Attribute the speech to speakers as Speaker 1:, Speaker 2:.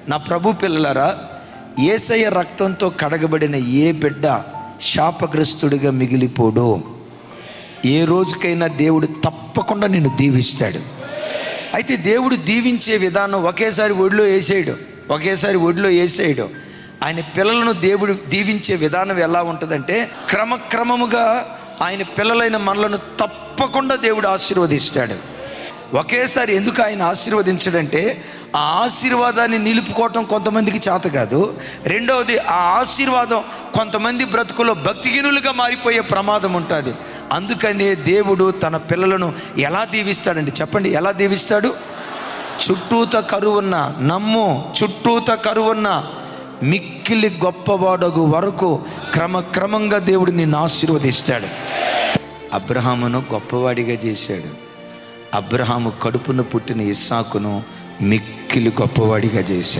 Speaker 1: నా ప్రభు పిల్లలారా, యేసయ్య రక్తంతో కడగబడిన ఏ బిడ్డ శాపగ్రస్తుడిగా మిగిలిపోడు. ఏ రోజుకైనా దేవుడు తప్పకుండా నిన్ను దీవిస్తాడు. అయితే దేవుడు దీవించే విధానం ఒకేసారి ఒడిలో వేసేయడు. ఆయన పిల్లలను దేవుడు దీవించే విధానం ఎలా ఉంటుందంటే, క్రమక్రమముగా ఆయన పిల్లలైన మనలను తప్పకుండా దేవుడు ఆశీర్వదిస్తాడు. ఒకేసారి ఎందుకు ఆయన ఆశీర్వదించడంటే, ఆ ఆశీర్వాదాన్ని నిలుపుకోవటం కొంతమందికి చేత కాదు. రెండవది, ఆ ఆశీర్వాదం కొంతమంది బ్రతుకులో భక్తిహీనులుగా మారిపోయే ప్రమాదం ఉంటుంది. అందుకనే దేవుడు తన పిల్లలను ఎలా దీవిస్తాడండి? చెప్పండి, ఎలా దీవిస్తాడు? చుట్టూత కరువున్న చుట్టూత కరువున్న మిక్కిలి గొప్పవాడగు వరకు క్రమక్రమంగా దేవుడు నిన్ను ఆశీర్వదిస్తాడు. అబ్రహామును గొప్పవాడిగా చేశాడు. అబ్రహాము కడుపున పుట్టిన ఇస్సాకును మిక్కిలి గొప్పవాడిగా చేశాడు.